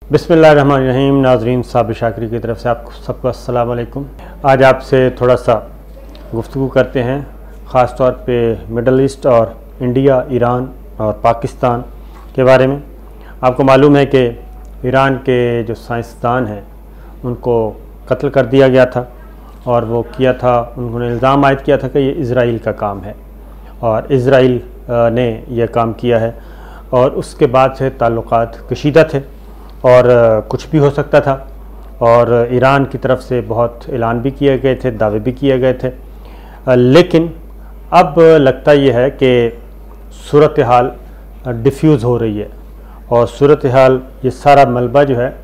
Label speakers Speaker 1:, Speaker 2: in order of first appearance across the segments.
Speaker 1: बिस्मिल्लाहिर्रहमानिर्रहीम। नाज़रीन, साबिर शाकिरी की तरफ से आप सबको अस्सलाम वालेकुम। आज आपसे थोड़ा सा गुफ्तगू करते हैं ख़ास तौर पे मिडल ईस्ट और इंडिया, ईरान और पाकिस्तान के बारे में। आपको मालूम है कि ईरान के जो साइंसदान हैं उनको कत्ल कर दिया गया था और वो किया था, उन्होंने इल्ज़ाम आयद किया था कि ये इज़राइल का काम है और इज़राइल ने यह काम किया है और उसके बाद से ताल्लुकात कशीदा थे और कुछ भी हो सकता था और ईरान की तरफ से बहुत ऐलान भी किए गए थे, दावे भी किए गए थे। लेकिन अब लगता यह है कि सूरत हाल डिफ्यूज़ हो रही है और सूरत हाल ये सारा मलबा जो है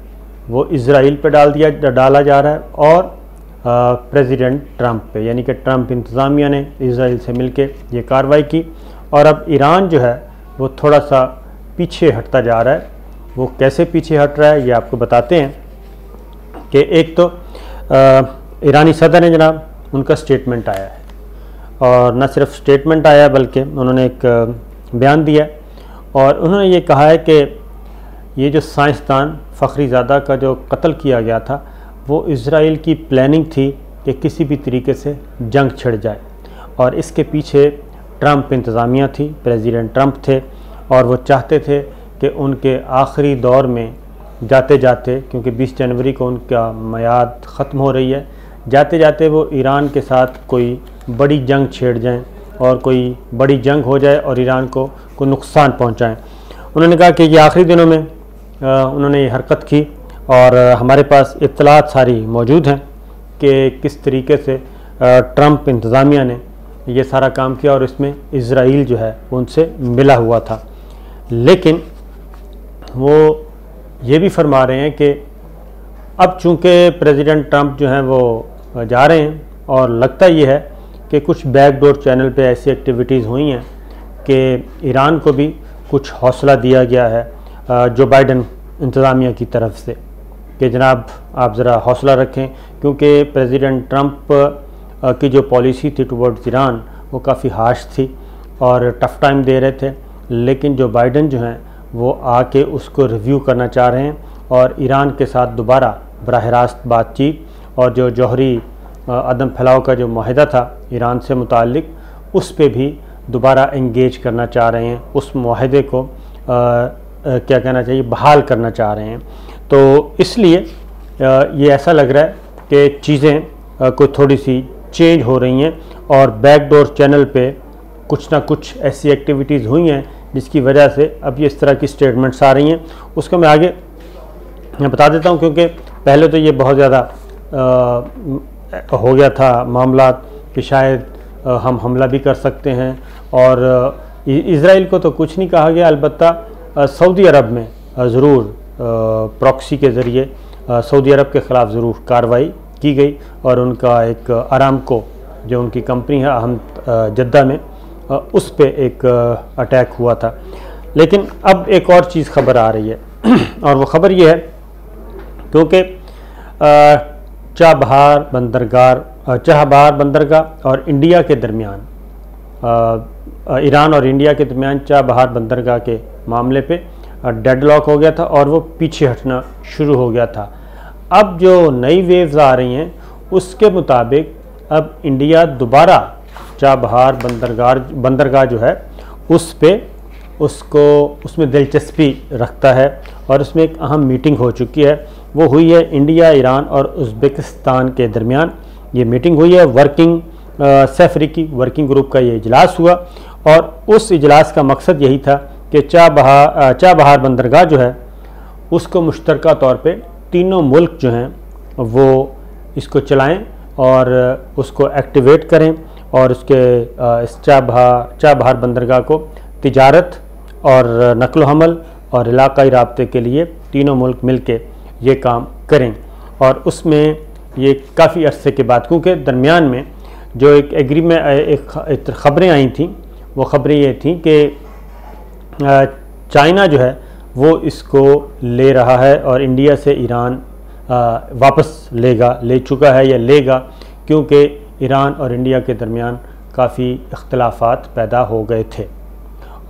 Speaker 1: वो इज़राइल पे डाला जा रहा है और प्रेसिडेंट ट्रंप पे, यानी कि ट्रंप इंतज़ामिया ने इज़राइल से मिलके ये कार्रवाई की और अब ईरान जो है वो थोड़ा सा पीछे हटता जा रहा है। वो कैसे पीछे हट रहा है ये आपको बताते हैं कि एक तो ईरानी सदर है जनाब, उनका स्टेटमेंट आया है और न सिर्फ स्टेटमेंट आया बल्कि उन्होंने एक बयान दिया और उन्होंने ये कहा है कि ये जो साइंसदान फ़खरीज़ादा का जो कत्ल किया गया था वो इज़राइल की प्लानिंग थी कि किसी भी तरीके से जंग छिड़ जाए और इसके पीछे ट्रंप इंतज़ामिया थी, प्रेसिडेंट ट्रंप थे और वो चाहते थे कि उनके आखिरी दौर में जाते जाते, क्योंकि 20 जनवरी को उनका मियाद ख़त्म हो रही है, जाते जाते वो ईरान के साथ कोई बड़ी जंग छेड़ जाएं और कोई बड़ी जंग हो जाए और ईरान को कोई नुकसान पहुंचाएं। उन्होंने कहा कि ये आखिरी दिनों में उन्होंने ये हरकत की और हमारे पास इत्तलात सारी मौजूद हैं कि किस तरीके से ट्रंप इंतज़ामिया ने ये सारा काम किया और इसमें इज़राइल जो है उनसे मिला हुआ था। लेकिन वो ये भी फरमा रहे हैं कि अब चूँकि प्रेसिडेंट ट्रंप जो हैं वो जा रहे हैं और लगता ये है कि कुछ बैकडोर चैनल पे ऐसी एक्टिविटीज़ हुई हैं कि ईरान को भी कुछ हौसला दिया गया है जो बाइडन इंतज़ामिया की तरफ से कि जनाब आप ज़रा हौसला रखें, क्योंकि प्रेसिडेंट ट्रंप की जो पॉलिसी थी टुवर्ड्स ईरान वो काफ़ी हार्श थी और टफ़ टाइम दे रहे थे। लेकिन जो बाइडन जो हैं वो आके उसको रिव्यू करना चाह रहे हैं और ईरान के साथ दोबारा बराह रास्त बातचीत और जो जौहरी अदम फैलाव का जो माहिदा था ईरान से मुताल्लिक, उस पे भी दोबारा एंगेज करना चाह रहे हैं, उस माहिदे को क्या कहना चाहिए, बहाल करना चाह रहे हैं। तो इसलिए ये ऐसा लग रहा है कि चीज़ें कोई थोड़ी सी चेंज हो रही हैं और बैकडोर चैनल पे कुछ ना कुछ ऐसी एक्टिविटीज़ हुई हैं जिसकी वजह से अब ये इस तरह की स्टेटमेंट्स आ रही हैं। उसको मैं आगे बता देता हूँ, क्योंकि पहले तो ये बहुत ज़्यादा हो गया था मामला कि शायद हम हमला भी कर सकते हैं और इज़राइल को तो कुछ नहीं कहा गया, अलबत्ता सऊदी अरब में ज़रूर प्रॉक्सी के ज़रिए सऊदी अरब के ख़िलाफ़ ज़रूर कार्रवाई की गई और उनका एक आरामको जो उनकी कंपनी है अहम जद्दा में, उस पे एक अटैक हुआ था। लेकिन अब एक और चीज़ खबर आ रही है और वो ख़बर ये है क्योंकि चाबहार बंदरगाह और इंडिया के दरमियान, ईरान और इंडिया के दरमियान चाबहार बंदरगाह के मामले पे डेडलॉक हो गया था और वो पीछे हटना शुरू हो गया था। अब जो नई वेव्स आ रही हैं उसके मुताबिक अब इंडिया दोबारा चाबहार बंदरगाह जो है उसमें दिलचस्पी रखता है और उसमें एक अहम मीटिंग हो चुकी है। वो हुई है इंडिया, ईरान और उज़्बेकिस्तान के दरमियान ये मीटिंग हुई है। अफ्रीकी वर्किंग ग्रुप का ये इजलास हुआ और उस इजलास का मकसद यही था कि चाबहार बंदरगाह जो है उसको मुश्तरका तौर पे तीनों मुल्क जो हैं वो इसको चलाएं और उसको एक्टिवेट करें और उसके इस चाबहार बंदरगाह को तिजारत और नकलो हमल और इलाक़ाई राब्ते के लिए तीनों मुल्क मिलके ये काम करें। और उसमें ये काफ़ी अरसे के बाद, क्योंकि दरमियान में जो एक एग्रीमेंट, एक ख़बरें आई थी, वो ख़बरें ये थी कि चाइना जो है वो इसको ले रहा है और इंडिया से ईरान वापस ले चुका है या लेगा, क्योंकि ईरान और इंडिया के दरमियान काफ़ी इख्तलाफात पैदा हो गए थे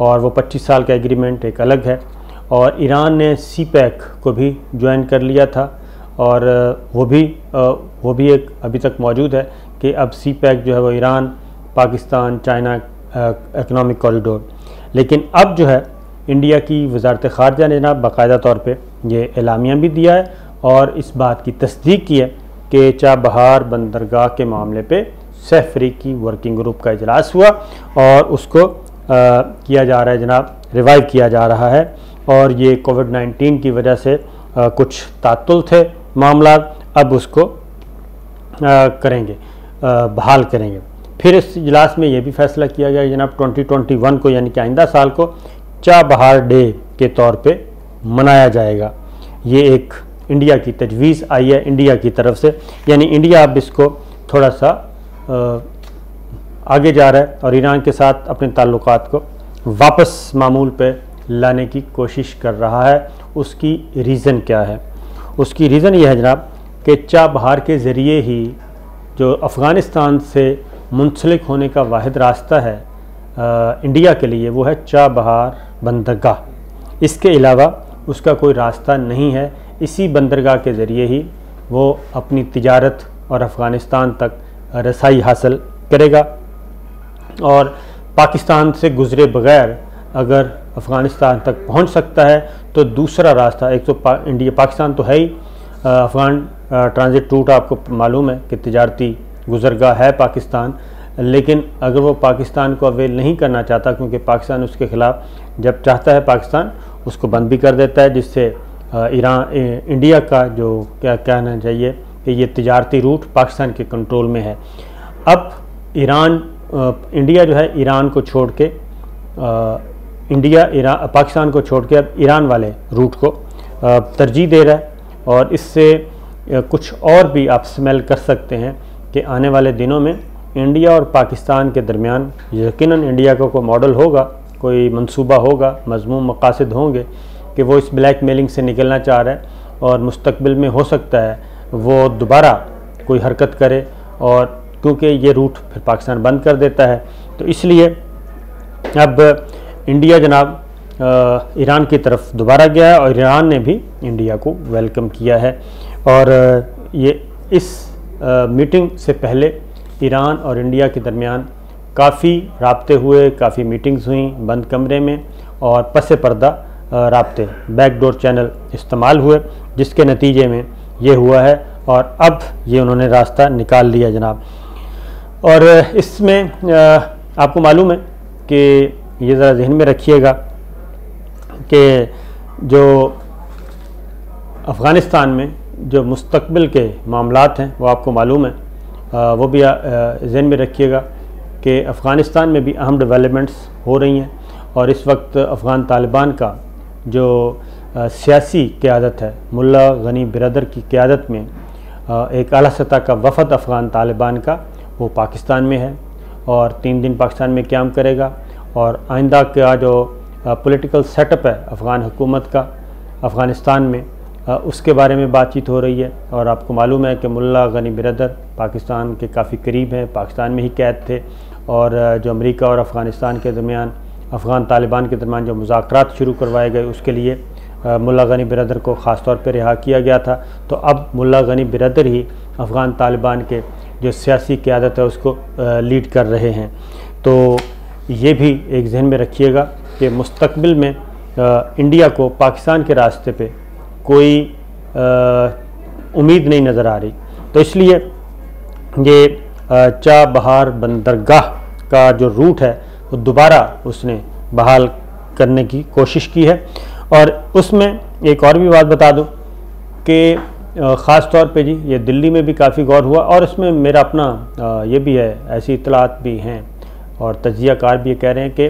Speaker 1: और वो 25 साल का एग्रीमेंट एक अलग है और ईरान ने CPEC को भी ज्वाइन कर लिया था, और वो भी एक अभी तक मौजूद है कि अब CPEC जो है वो Iran, Pakistan, China economic corridor. लेकिन अब जो है इंडिया की वजारत ख़ारजा ने जनाब बाकायदा तौर पे ये एलामिया भी दिया है और इस बात की तस्दीक की है कि चाबहार बंदरगाह के मामले पे सैफ-ए-फ़रीकी वर्किंग ग्रुप का इजलास हुआ और उसको किया जा रहा है जनाब, रिवाइव किया जा रहा है। और ये कोविड-19 की वजह से कुछ तात्तुल थे मामला, अब उसको करेंगे, बहाल करेंगे। फिर इस इजलास में ये भी फैसला किया गया जनाब 2021 को, यानी कि आइंदा साल को चाबहार डे के तौर पे मनाया जाएगा। ये एक इंडिया की तजवीज़ आई है इंडिया की तरफ से, यानी इंडिया अब इसको थोड़ा सा आगे जा रहा है और ईरान के साथ अपने ताल्लुकात को वापस मामूल पे लाने की कोशिश कर रहा है। उसकी रीज़न क्या है? उसकी रीज़न ये है जनाब कि चाबहार के ज़रिए ही जो अफ़गानिस्तान से मुंसलिक होने का वाहिद रास्ता है इंडिया के लिए, वो है चाबहार बंदरगाह। इसके अलावा उसका कोई रास्ता नहीं है। इसी बंदरगाह के ज़रिए ही वो अपनी तिजारत और अफ़गानिस्तान तक रसाई हासिल करेगा, और पाकिस्तान से गुज़रे बग़ैर अगर अफ़गानिस्तान तक पहुंच सकता है तो दूसरा रास्ता, एक तो पाकिस्तान तो है ही, अफ़गान ट्रांजिट रूट आपको मालूम है कि तिजारती गुज़रगाह है पाकिस्तान, लेकिन अगर वो पाकिस्तान को अवेल नहीं करना चाहता, क्योंकि पाकिस्तान उसके ख़िलाफ़ जब चाहता है पाकिस्तान उसको बंद भी कर देता है, जिससे इंडिया का जो क्या कहना चाहिए कि ये तिजारती रूट पाकिस्तान के कंट्रोल में है। अब इंडिया जो है ईरान को छोड़ के पाकिस्तान को छोड़ के अब ईरान वाले रूट को तरजीह दे रहा है, और इससे कुछ और भी आप स्मेल कर सकते हैं कि आने वाले दिनों में इंडिया और पाकिस्तान के दरमियान यकीनन इंडिया का कोई मॉडल होगा, कोई मंसूबा होगा, मज़मूम मकासद होंगे कि वो इस ब्लैक मेलिंग से निकलना चाह रहा है, और मुस्तकबिल में हो सकता है वो दोबारा कोई हरकत करे, और क्योंकि ये रूट फिर पाकिस्तान बंद कर देता है, तो इसलिए अब इंडिया जनाब ईरान की तरफ दोबारा गया है और ईरान ने भी इंडिया को वेलकम किया है। और ये इस मीटिंग से पहले ईरान और इंडिया के दरमियान काफ़ी राब्ते हुए, काफ़ी मीटिंग्स हुई बंद कमरे में, और पस पर्दा राब्ते बैकडोर चैनल इस्तेमाल हुए, जिसके नतीजे में ये हुआ है, और अब ये उन्होंने रास्ता निकाल लिया जनाब। और इसमें आपको मालूम है कि ये ज़रा जहन में रखिएगा कि जो अफ़गानिस्तान में जो मुस्तकबिल के मामलात हैं वो आपको मालूम है, वो भी जहन में रखिएगा कि अफ़गानिस्तान में भी अहम डेवलपमेंट्स हो रही हैं, और इस वक्त अफ़गान तालिबान का जो सियासी क़यादत है, मुल्ला गनी बिरदर की क़यादत में एक आला सतह का वफ़द अफ़गान तालिबान का वो पाकिस्तान में है, और 3 दिन पाकिस्तान में क़याम करेगा, और आइंदा का जो पॉलिटिकल सेटअप है अफ़गान हुकूमत का अफ़गानिस्तान में, उसके बारे में बातचीत हो रही है। और आपको मालूम है कि मुल्ला गनी बिरदर पाकिस्तान के काफ़ी करीब हैं, पाकिस्तान में ही कैद थे, और जो अमेरिका और अफ़गानिस्तान के दरमियान, अफ़गान तालिबान के दरमियान जो मुज़ाकरात शुरू करवाए गए, उसके लिए मुल्ला गनी बिरदर को ख़ास तौर पर रिहा किया गया था। तो अब मुल्ला गनी बिरदर ही अफ़गान तालिबान के जो सियासी क़यादत है उसको लीड कर रहे हैं। तो ये भी एक जहन में रखिएगा कि मुस्तकबिल में इंडिया को पाकिस्तान के रास्ते पे कोई उम्मीद नहीं नज़र आ रही। तो इसलिए ये चाबहार बंदरगाह का जो रूट है वो दोबारा उसने बहाल करने की कोशिश की है। और उसमें एक और भी बात बता दूं कि ख़ास तौर पे जी ये दिल्ली में भी काफ़ी गौर हुआ, और इसमें मेरा अपना ये भी है, ऐसी इतलात भी हैं और तज्ज़ियाकार भी ये कह रहे हैं कि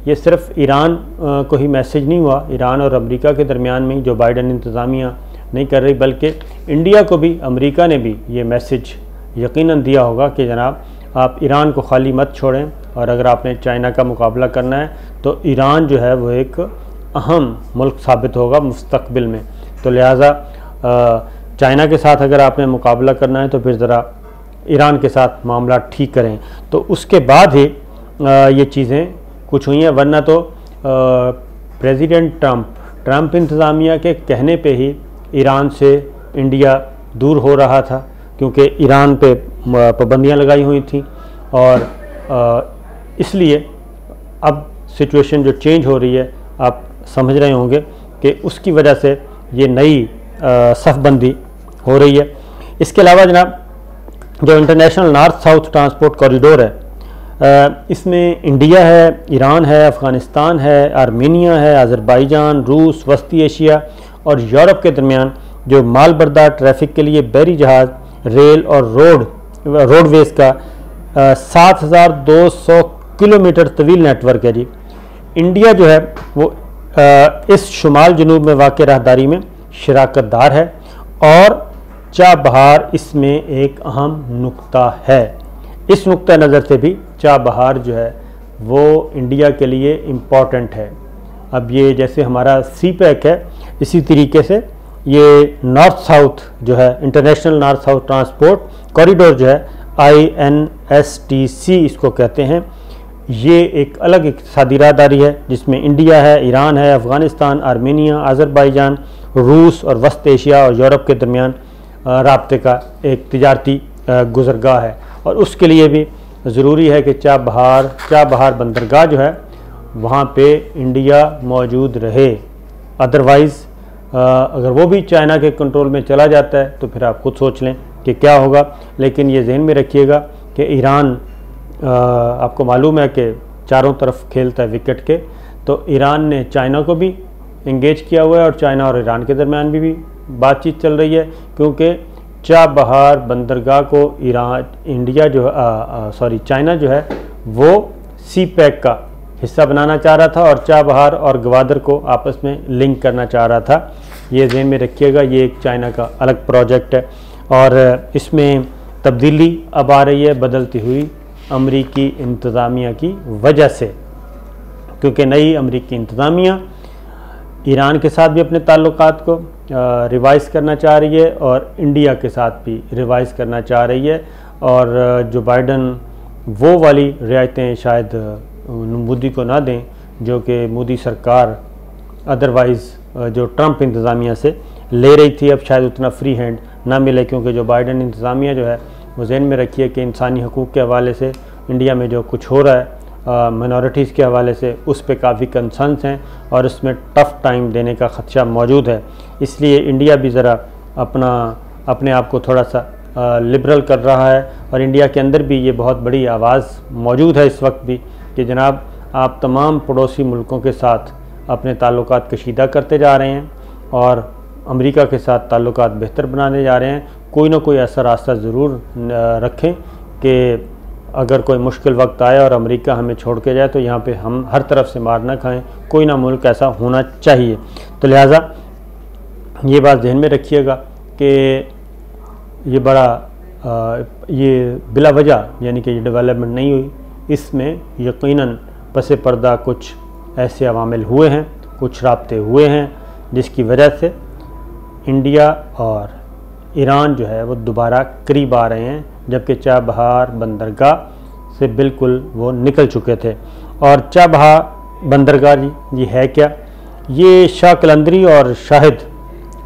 Speaker 1: ये सिर्फ ईरान को ही मैसेज नहीं हुआ, ईरान और अमेरिका के दरमियान में ही जो बाइडन इंतज़ामिया नहीं कर रही, बल्कि इंडिया को भी अमेरिका ने भी ये मैसेज यकीनन दिया होगा कि जनाब आप ईरान को खाली मत छोड़ें, और अगर आपने चाइना का मुकाबला करना है तो ईरान जो है वो एक अहम मुल्क साबित होगा मुस्तकबिल में। तो लिहाजा चाइना के साथ अगर आपने मुकाबला करना है तो फिर ज़रा ईरान के साथ मामला ठीक करें। तो उसके बाद ही ये चीज़ें कुछ हुई हैं, वरना तो प्रेसिडेंट ट्रंप ट्रंप इंतज़ामिया के कहने पे ही ईरान से इंडिया दूर हो रहा था, क्योंकि ईरान पे पाबंदियां लगाई हुई थी। और इसलिए अब सिचुएशन जो चेंज हो रही है, आप समझ रहे होंगे कि उसकी वजह से ये नई सफ़बंदी हो रही है। इसके अलावा जनाब, जो international north south transport corridor है, इसमें इंडिया है, ईरान है, अफ़गानिस्तान है, आर्मीनिया है, अज़रबैजान, रूस, वस्ती एशिया और यूरोप के दरमियान जो माल बरदार ट्रैफिक के लिए बहरी जहाज़, रेल और रोडवेज़ का 7,200 किलोमीटर तवील नेटवर्क है जी। इंडिया जो है वो इस शुमाल जनूब में वाक़ राहदारी में शराकतदार है और चाबहार इसमें एक अहम नुक्ता है। इस नुक्ता नज़र से भी चाबहार जो है वो इंडिया के लिए इम्पॉर्टेंट है। अब ये जैसे हमारा सी पैक है, इसी तरीके से ये नॉर्थ साउथ जो है, international north south transport corridor जो है, INSTC इसको कहते हैं, ये एक अलग इक़्तिसादी राहदारी है जिसमें इंडिया है, ईरान है, अफ़गानिस्तान, आर्मीनिया, अज़रबैजान, रूस और वस्त एशिया और यूरोप के दरमियान राब्ते का एक तिजारती गुज़रगाह है। और उसके लिए भी ज़रूरी है कि चाबहार बंदरगाह जो है वहाँ पे इंडिया मौजूद रहे। अदरवाइज़ अगर वो भी चाइना के कंट्रोल में चला जाता है तो फिर आप खुद सोच लें कि क्या होगा। लेकिन ये जहन में रखिएगा कि ईरान, आपको मालूम है कि चारों तरफ खेलता है विकेट के, तो ईरान ने चाइना को भी इंगेज किया हुआ है और चाइना और ईरान के दरमियान भी बातचीत चल रही है, क्योंकि चाबहार बंदरगाह को चाइना जो है वो सी पैक का हिस्सा बनाना चाह रहा था और चाबहार और ग्वादर को आपस में लिंक करना चाह रहा था। ये ज़हन में रखिएगा, ये एक चाइना का अलग प्रोजेक्ट है और इसमें तब्दीली अब आ रही है बदलती हुई अमरीकी इंतज़ामिया की वजह से, क्योंकि नई अमरीकी इंतज़ामिया ईरान के साथ भी अपने ताल्लुकात को रिवाइज़ करना चाह रही है और इंडिया के साथ भी रिवाइज़ करना चाह रही है। और जो बाइडन वो वाली रियायतें शायद मोदी को ना दें जो कि मोदी सरकार अदरवाइज़ जो ट्रंप इंतज़ामिया से ले रही थी, अब शायद उतना फ्री हैंड ना मिले, क्योंकि जो बाइडन इंतज़ामिया जो है वो ज़हन में रखिए कि इंसानी हकूक़ के हवाले से इंडिया में जो कुछ हो रहा है मिनॉरिटीज़ के हवाले से, उस पर काफ़ी कंसर्न्स हैं और उसमें टफ़ टाइम देने का ख़दशा मौजूद है। इसलिए इंडिया भी ज़रा अपने आप को थोड़ा सा लिबरल कर रहा है और इंडिया के अंदर भी ये बहुत बड़ी आवाज़ मौजूद है इस वक्त भी कि जनाब आप तमाम पड़ोसी मुल्कों के साथ अपने ताल्लुकात कशीदा करते जा रहे हैं और अमेरिका के साथ ताल्लुकात बेहतर बनाने जा रहे हैं। कोई ना कोई ऐसा रास्ता ज़रूर रखें कि अगर कोई मुश्किल वक्त आए और अमेरिका हमें छोड़ के जाए तो यहाँ पे हम हर तरफ से मार ना खाएं, कोई ना मुल्क ऐसा होना चाहिए। तो लिहाजा ये बात ध्यान में रखिएगा कि ये ये बिला वजह यानी कि ये डेवलपमेंट नहीं हुई, इसमें यकीनन पसे पर्दा कुछ ऐसे अवामिल हुए हैं, कुछ राब्ते हुए हैं जिसकी वजह से इंडिया और ईरान जो है वो दोबारा करीब आ रहे हैं, जबकि चाबहार बंदरगाह से बिल्कुल वो निकल चुके थे। और चाबहार बंदरगाह जी ये है क्या? ये शाह कलंदरी और शाहिद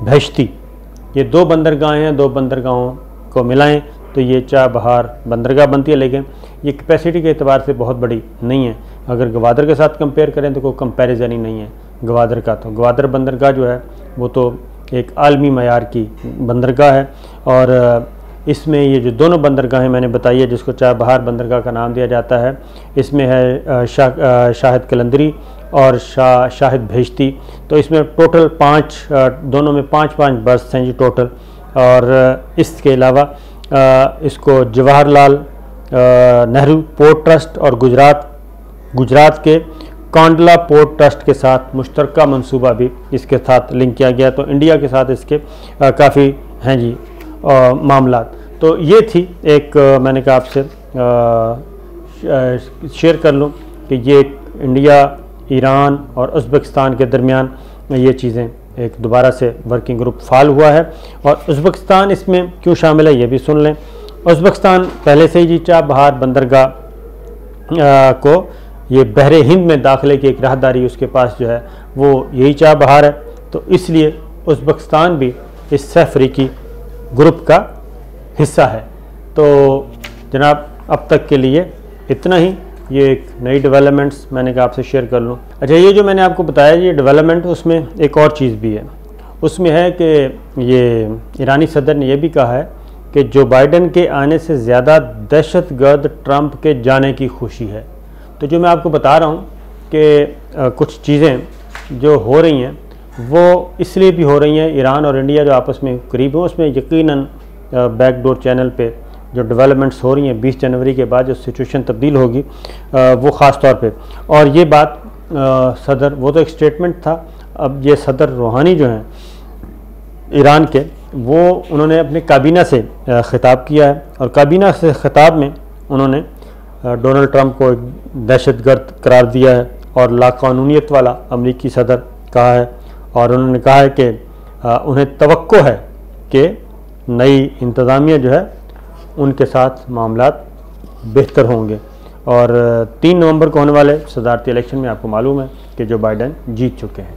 Speaker 1: बहश्ती ये दो बंदरगाहें हैं, दो बंदरगाहों को मिलाएं तो ये चाबहार बंदरगाह बनती है, लेकिन ये कैपेसिटी के एतबार से बहुत बड़ी नहीं है। अगर ग्वादर के साथ कंपेयर करें तो कोई कंपैरिजन ही नहीं है ग्वादर का। तो ग्वादर बंदरगाह जो है वो तो एक आलमी मयार की बंदरगाह है और इसमें ये जो दोनों बंदरगाहें मैंने बताई है जिसको चाबहार बंदरगाह का नाम दिया जाता है, इसमें है शाहिद कलंदरी और शाहिद बहश्ती। तो इसमें टोटल 5 दोनों में 5-5 बर्थ हैं जी टोटल। और इसके अलावा इसको जवाहरलाल नेहरू पोर्ट ट्रस्ट और गुजरात के कांडला पोर्ट ट्रस्ट के साथ मुश्तरका मंसूबा भी इसके साथ लिंक किया गया। तो इंडिया के साथ इसके काफ़ी हैं जी मामला। तो ये थी एक मैंने कहा आपसे शेयर कर लूँ कि ये इंडिया, ईरान और उज़्बेकिस्तान के दरमियान ये चीज़ें एक दोबारा से वर्किंग ग्रुप फाल हुआ है। और उज़्बेकिस्तान इसमें क्यों शामिल है ये भी सुन लें। उज़्बेकिस्तान पहले से ही जी चाबहार बंदरगाह को ये बहरे हिंद में दाखिले की एक राहदारी उसके पास जो है वो यही चाबहार है। तो इसलिए उज़्बेकिस्तान भी इस सह अफ्रीकी ग्रुप का हिस्सा है। तो जनाब अब तक के लिए इतना ही। ये एक नई डेवलपमेंट्स मैंने कहा आपसे शेयर कर लूँ। अच्छा, ये जो मैंने आपको बताया ये डेवलपमेंट, उसमें एक और चीज़ भी है। उसमें है कि ये ईरानी सदर ने यह भी कहा है कि जो बाइडन के आने से ज़्यादा दहशतगर्द ट्रंप के जाने की खुशी है। तो जो मैं आपको बता रहा हूँ कि कुछ चीज़ें जो हो रही हैं वो इसलिए भी हो रही हैं, ईरान और इंडिया जो आपस में करीब हो, उसमें यकीनन बैकडोर चैनल पे जो डेवलपमेंट्स हो रही हैं 20 जनवरी के बाद जो सिचुएशन तब्दील होगी वो ख़ास तौर पे। और ये बात सदर, वो तो एक स्टेटमेंट था, अब ये सदर रूहानी जो हैं ईरान के, वो उन्होंने अपने काबीना से ख़िताब किया है और काबीना से ख़िताब में उन्होंने डोनाल्ड ट्रंप को एक दहशतगर्द करार दिया है और लाक़ानूनियत वाला अमरीकी सदर कहा है। और उन्होंने कहा है कि उन्हें तवक्को है कि नई इंतज़ामिया जो है उनके साथ मामलात बेहतर होंगे। और 3 नवंबर को होने वाले सदारती इलेक्शन में आपको मालूम है कि जो बाइडन जीत चुके हैं।